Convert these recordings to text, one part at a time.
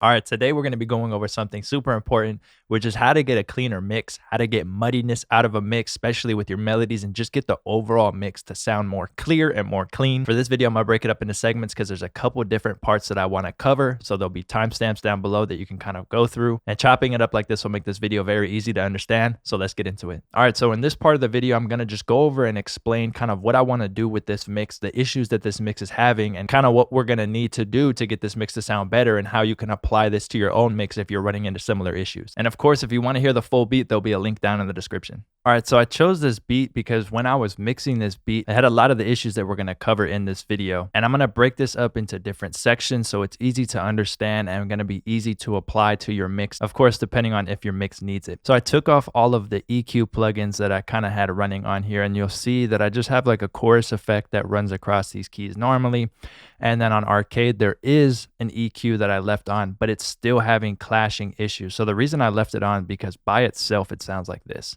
All right, today we're going to be going over something super important, which is how to get a cleaner mix, how to get muddiness out of a mix, especially with your melodies, and just get the overall mix to sound more clear and more clean. For this video, I'm going to break it up into segments because there's a couple different parts that I want to cover. So there'll be timestamps down below that you can kind of go through. And chopping it up like this will make this video very easy to understand. So let's get into it. All right, so in this part of the video, I'm going to just go over and explain kind of what I want to do with this mix, the issues that this mix is having, and kind of what we're going to need to do to get this mix to sound better and how you can apply this to your own mix if you're running into similar issues. And of course, if you want to hear the full beat, there'll be a link down in the description. All right, so I chose this beat because when I was mixing this beat, I had a lot of the issues that we're going to cover in this video. And I'm going to break this up into different sections so it's easy to understand and going to be easy to apply to your mix, of course, depending on if your mix needs it. So I took off all of the EQ plugins that I kind of had running on here, and you'll see that I just have like a chorus effect that runs across these keys normally. And then on Arcade, there is an EQ that I left on, but it's still having clashing issues. So the reason I left it on because by itself, it sounds like this.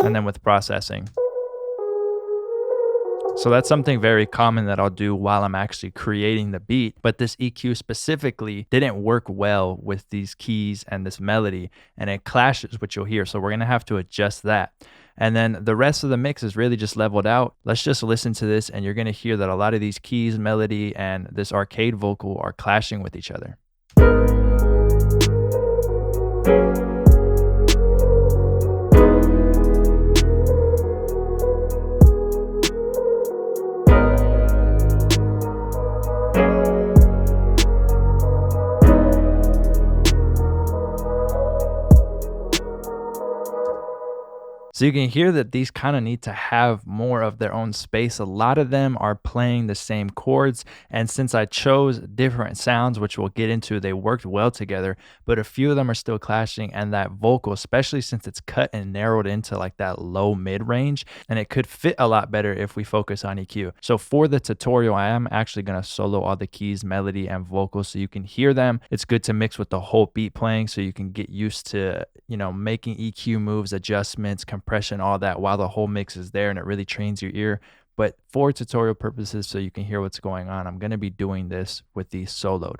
And then with processing. So that's something very common that I'll do while I'm actually creating the beat. But this EQ specifically didn't work well with these keys and this melody, and it clashes, which you'll hear. So we're going to have to adjust that. And then the rest of the mix is really just leveled out. Let's just listen to this, and you're going to hear that a lot of these keys, melody, and this arcade vocal are clashing with each other. So you can hear that these kind of need to have more of their own space. A lot of them are playing the same chords. And since I chose different sounds, which we'll get into, they worked well together, but a few of them are still clashing. And that vocal, especially since it's cut and narrowed into like that low mid range, and it could fit a lot better if we focus on EQ. So for the tutorial, I am actually going to solo all the keys, melody, and vocals so you can hear them. It's good to mix with the whole beat playing so you can get used to, making EQ moves, adjustments, compression, all that while the whole mix is there, and it really trains your ear. But for tutorial purposes, so you can hear what's going on, I'm going to be doing this with these soloed.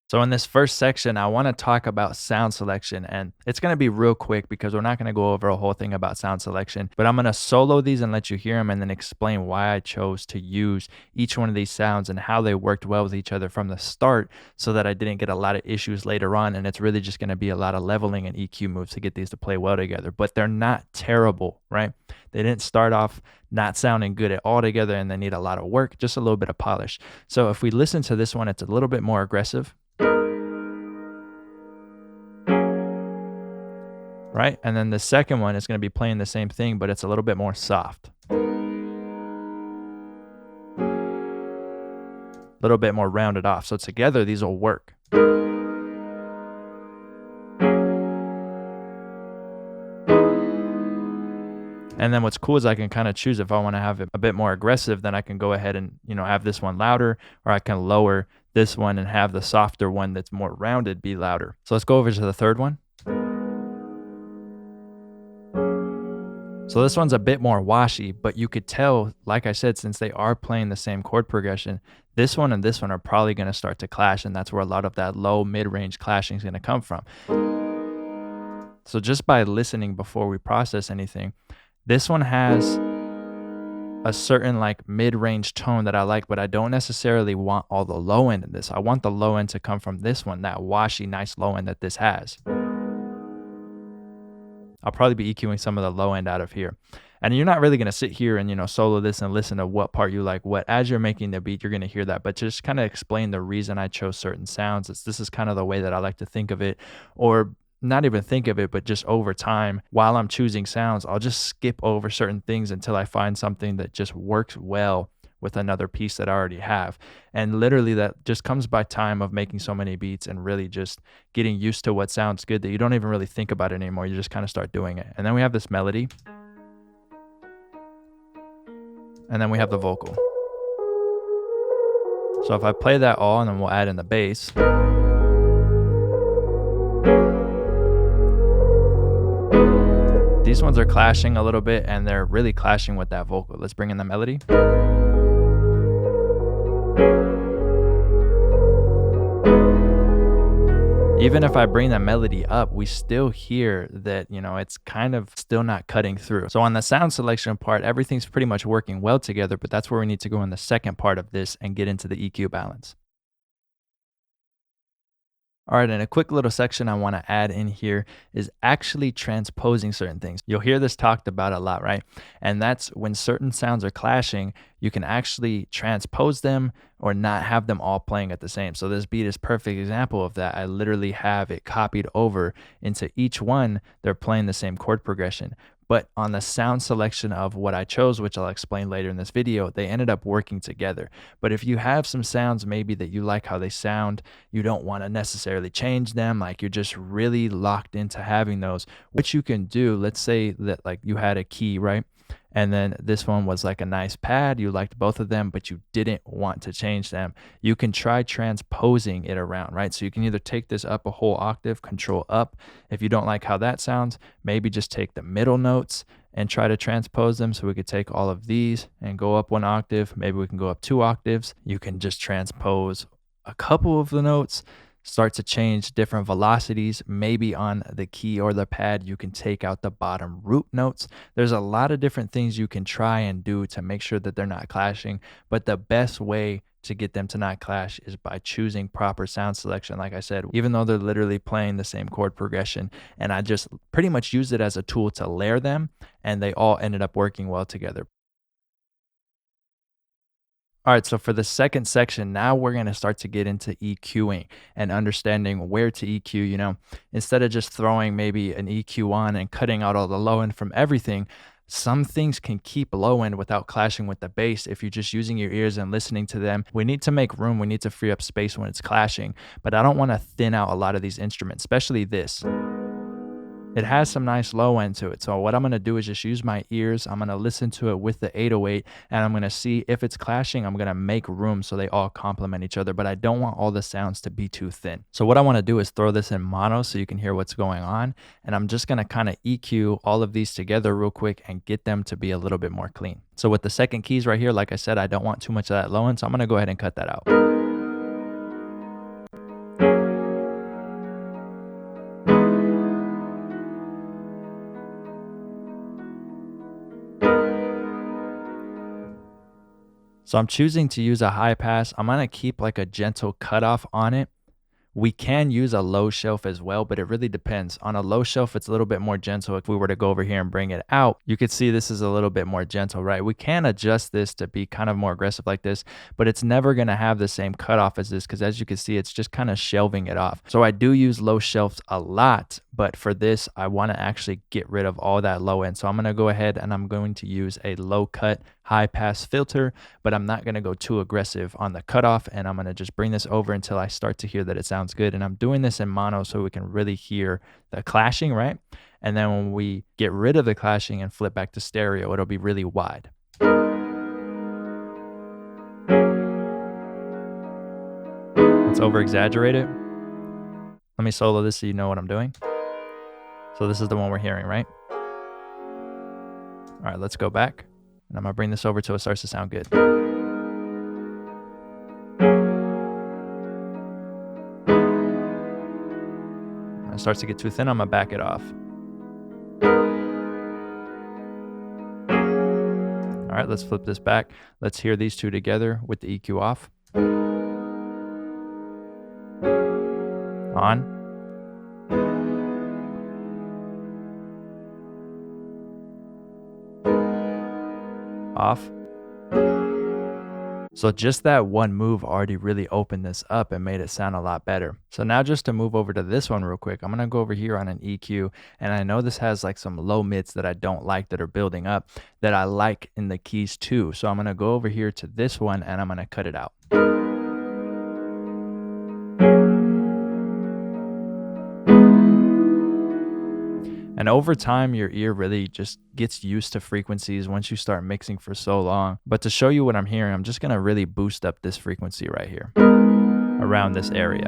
So in this first section, I want to talk about sound selection, and it's going to be real quick because we're not going to go over a whole thing about sound selection, but I'm going to solo these and let you hear them and then explain why I chose to use each one of these sounds and how they worked well with each other from the start so that I didn't get a lot of issues later on. And it's really just going to be a lot of leveling and EQ moves to get these to play well together, but they're not terrible, right? They didn't start off not sounding good at all together and they need a lot of work, just a little bit of polish. So if we listen to this one, it's a little bit more aggressive. Right? And then the second one is going to be playing the same thing, but it's a little bit more soft. A little bit more rounded off. So together, these will work. And then what's cool is I can kind of choose if I want to have it a bit more aggressive, then I can go ahead and, have this one louder, or I can lower this one and have the softer one that's more rounded be louder. So let's go over to the third one. So this one's a bit more washy, but you could tell, like I said, since they are playing the same chord progression, this one and this one are probably going to start to clash, and that's where a lot of that low mid-range clashing is going to come from. So just by listening before we process anything, this one has a certain like mid-range tone that I like, but I don't necessarily want all the low end of this. I want the low end to come from this one, that washy, nice low end that this has. I'll probably be EQing some of the low end out of here. And you're not really going to sit here and, solo this and listen to what part you like what. As you're making the beat, you're going to hear that. But just kind of explain the reason I chose certain sounds. This is kind of the way that I like to think of it. Or not even think of it, but just over time, while I'm choosing sounds, I'll just skip over certain things until I find something that just works well with another piece that I already have. And literally that just comes by time of making so many beats and really just getting used to what sounds good that you don't even really think about it anymore. You just kind of start doing it. And then we have this melody. And then we have the vocal. So if I play that all and then we'll add in the bass. These ones are clashing a little bit and they're really clashing with that vocal. Let's bring in the melody. Even if I bring that melody up, we still hear that, you know, it's kind of still not cutting through. So on the sound selection part, everything's pretty much working well together, but that's where we need to go in the second part of this and get into the EQ balance. All right, and a quick little section I want to add in here is actually transposing certain things. You'll hear this talked about a lot, right? And that's when certain sounds are clashing, you can actually transpose them or not have them all playing at the same. So this beat is perfect example of that. I literally have it copied over into each one. They're playing the same chord progression. But on the sound selection of what I chose, which I'll explain later in this video, they ended up working together. But if you have some sounds maybe that you like how they sound, you don't want to necessarily change them, like you're just really locked into having those, what you can do, let's say that like you had a key, right? And then this one was like a nice pad. You liked both of them, but you didn't want to change them. You can try transposing it around, right? So you can either take this up a whole octave, control up. If you don't like how that sounds, maybe just take the middle notes and try to transpose them. So we could take all of these and go up one octave. Maybe we can go up 2 octaves. You can just transpose a couple of the notes, start to change different velocities. Maybe on the key or the pad, you can take out the bottom root notes. There's a lot of different things you can try and do to make sure that they're not clashing. But the best way to get them to not clash is by choosing proper sound selection. Like I said, even though they're literally playing the same chord progression, and I just pretty much used it as a tool to layer them, and they all ended up working well together. All right, so for the second section, now we're going to start to get into EQing and understanding where to EQ. You know, instead of just throwing maybe an EQ on and cutting out all the low end from everything, some things can keep low end without clashing with the bass if you're just using your ears and listening to them. We need to make room, we need to free up space when it's clashing, but I don't want to thin out a lot of these instruments, especially this. It has some nice low end to it. So what I'm going to do is just use my ears. I'm going to listen to it with the 808 and I'm going to see if it's clashing. I'm going to make room so they all complement each other, but I don't want all the sounds to be too thin. So what I want to do is throw this in mono so you can hear what's going on. And I'm just going to kind of EQ all of these together real quick and get them to be a little bit more clean. So with the second keys right here, like I said, I don't want too much of that low end. So I'm going to go ahead and cut that out. So I'm choosing to use a high pass. I'm going to keep like a gentle cutoff on it. We can use a low shelf as well, but it really depends. On a low shelf, it's a little bit more gentle. If we were to go over here and bring it out, you could see this is a little bit more gentle, right? We can adjust this to be kind of more aggressive like this, but it's never going to have the same cutoff as this because as you can see, it's just kind of shelving it off. So I do use low shelves a lot, but for this, I want to actually get rid of all that low end. So I'm going to go ahead and I'm going to use a low cut high pass filter, but I'm not going to go too aggressive on the cutoff. And I'm going to just bring this over until I start to hear that it sounds good. And I'm doing this in mono so we can really hear the clashing, right? And then when we get rid of the clashing and flip back to stereo, it'll be really wide. Let's over exaggerate it. Let me solo this so you know what I'm doing. So this is the one we're hearing, right? All right, let's go back. And I'm going to bring this over till it starts to sound good. When it starts to get too thin, I'm going to back it off. All right, let's flip this back. Let's hear these two together with the EQ off. On. Off. So just that one move already really opened this up and made it sound a lot better. So now just to move over to this one real quick, I'm going to go over here on an EQ. And I know this has like some low mids that I don't like that are building up that I like in the keys too. So I'm going to go over here to this one and I'm going to cut it out. And over time, your ear really just gets used to frequencies once you start mixing for so long. But to show you what I'm hearing, I'm just going to really boost up this frequency right here around this area.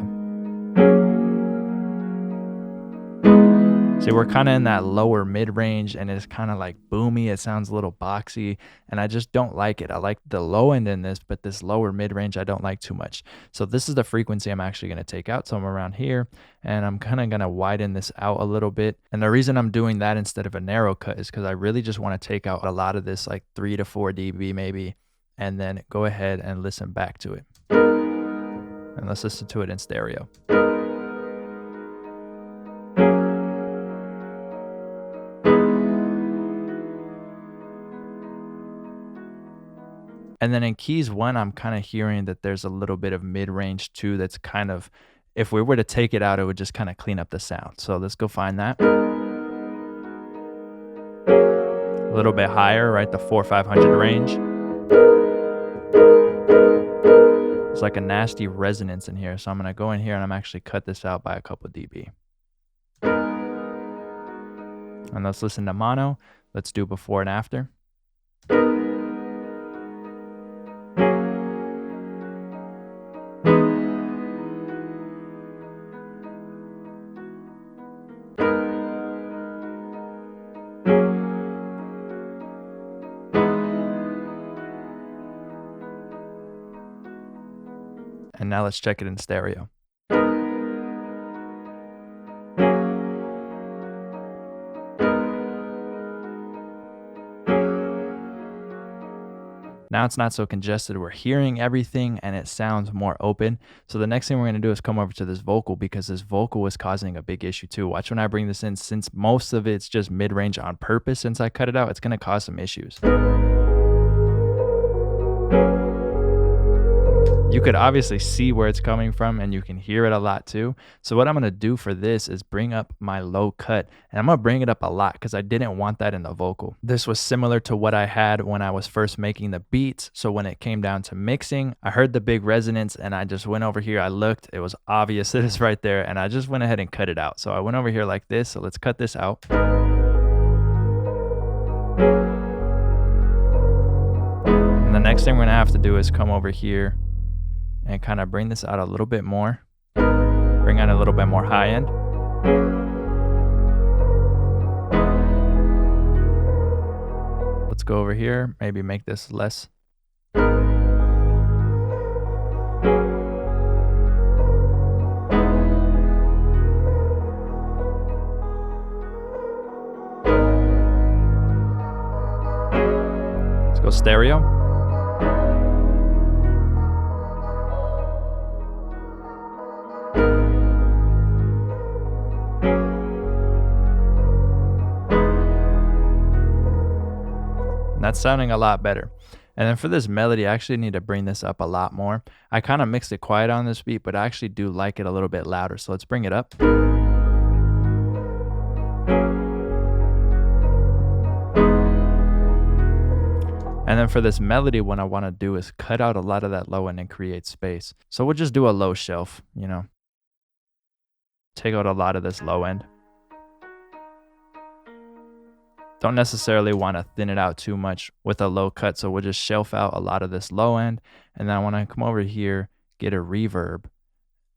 So See, we're kind of in that lower mid-range and it's kind of like boomy. It sounds a little boxy and I just don't like it. I like the low end in this, but this lower mid-range I don't like too much. So this is the frequency I'm actually going to take out. So I'm around here and I'm kind of going to widen this out a little bit. And the reason I'm doing that instead of a narrow cut is because I really just want to take out a lot of this, like 3 to 4 dB maybe, and then go ahead and listen back to it. And let's listen to it in stereo. And then in keys 1, I'm kind of hearing that there's a little bit of mid-range too that's kind of, if we were to take it out, it would just kind of clean up the sound. So let's go find that. A little bit higher, right? The 4-500 range. It's like a nasty resonance in here. So I'm going to go in here and I'm actually cut this out by a couple dB. And let's listen to mono. Let's do before and after. And now let's check it in stereo. Now it's not so congested. We're hearing everything and it sounds more open. So the next thing we're going to do is come over to this vocal, because this vocal is causing a big issue too. Watch when I bring this in, since most of it's just mid-range on purpose, since I cut it out, it's going to cause some issues. You could obviously see where it's coming from and you can hear it a lot too. So what I'm going to do for this is bring up my low cut, and I'm going to bring it up a lot because I didn't want that in the vocal. This was similar to what I had when I was first making the beats. So when it came down to mixing, I heard the big resonance and I just went over here. I looked, it was obvious that it's right there, and I just went ahead and cut it out. So I went over here like this. So let's cut this out. And the next thing we're going to have to do is come over here and kind of bring this out a little bit more. Bring out a little bit more high end. Let's go over here, maybe make this less. Let's go stereo. That's sounding a lot better. And then for this melody, I actually need to bring this up a lot more. I kind of mixed it quiet on this beat, but I actually do like it a little bit louder. So let's bring it up. And then for this melody, what I want to do is cut out a lot of that low end and create space. So we'll just do a low shelf, you know. Take out a lot of this low end. Don't necessarily want to thin it out too much with a low cut, so we'll just shelf out a lot of this low end. And then I want to come over here, get a reverb,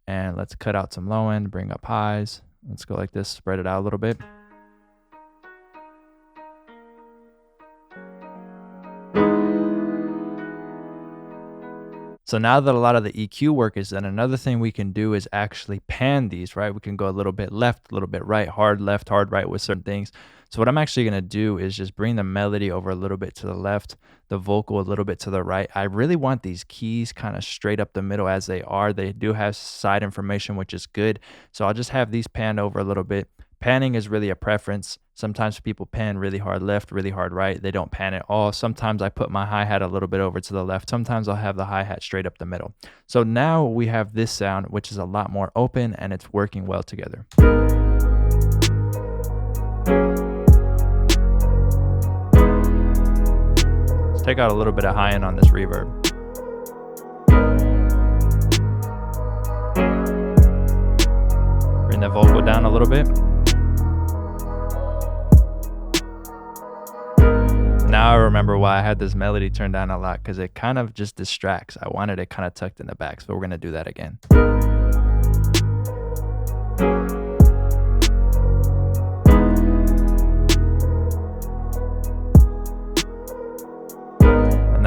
and let's cut out some low end, bring up highs. Let's go like this, spread it out a little bit. So now that a lot of the EQ work is done, another thing we can do is actually pan these, right? We can go a little bit left, a little bit right, hard left, hard right with certain things. So what I'm actually going to do is just bring the melody over a little bit to the left, the vocal a little bit to the right. I really want these keys kind of straight up the middle as they are. They do have side information, which is good. So I'll just have these panned over a little bit. Panning is really a preference. Sometimes people pan really hard left, really hard right. They don't pan at all. Sometimes I put my hi-hat a little bit over to the left. Sometimes I'll have the hi-hat straight up the middle. So now we have this sound, which is a lot more open and it's working well together. Let's take out a little bit of high end on this reverb. Bring the vocal down a little bit. Now I remember why I had this melody turned down a lot, because it kind of just distracts. I wanted it kind of tucked in the back, so we're going to do that again.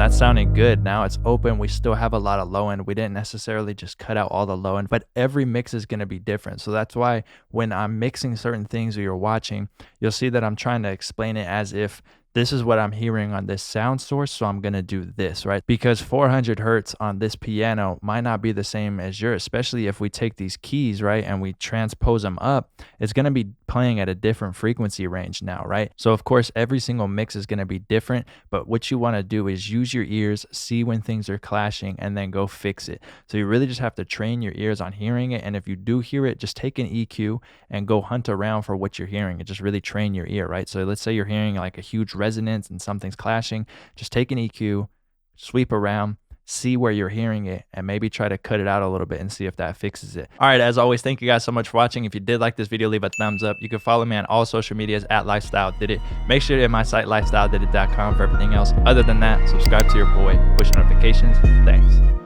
that's sounding good. Now it's open. We still have a lot of low end. We didn't necessarily just cut out all the low end, but every mix is going to be different. So that's why when I'm mixing certain things or you're watching, you'll see that I'm trying to explain it as if this is what I'm hearing on this sound source, so I'm gonna do this, right? Because 400 hertz on this piano might not be the same as yours, especially if we take these keys, right, and we transpose them up, it's gonna be playing at a different frequency range now, right? So of course, every single mix is gonna be different, but what you wanna do is use your ears, see when things are clashing, and then go fix it. So you really just have to train your ears on hearing it, and if you do hear it, just take an EQ and go hunt around for what you're hearing and just really train your ear, right? So let's say you're hearing like a huge resonance and something's clashing, just take an EQ, sweep around, see where you're hearing it, and maybe try to cut it out a little bit and see if that fixes it. All right, as always, thank you guys so much for watching. If you did like this video, leave a thumbs up. You can follow me on all social medias at Lifestyle Did It. Make sure to hit my site lifestyledidit.com for everything else. Other than that, subscribe to your boy, push notifications. Thanks.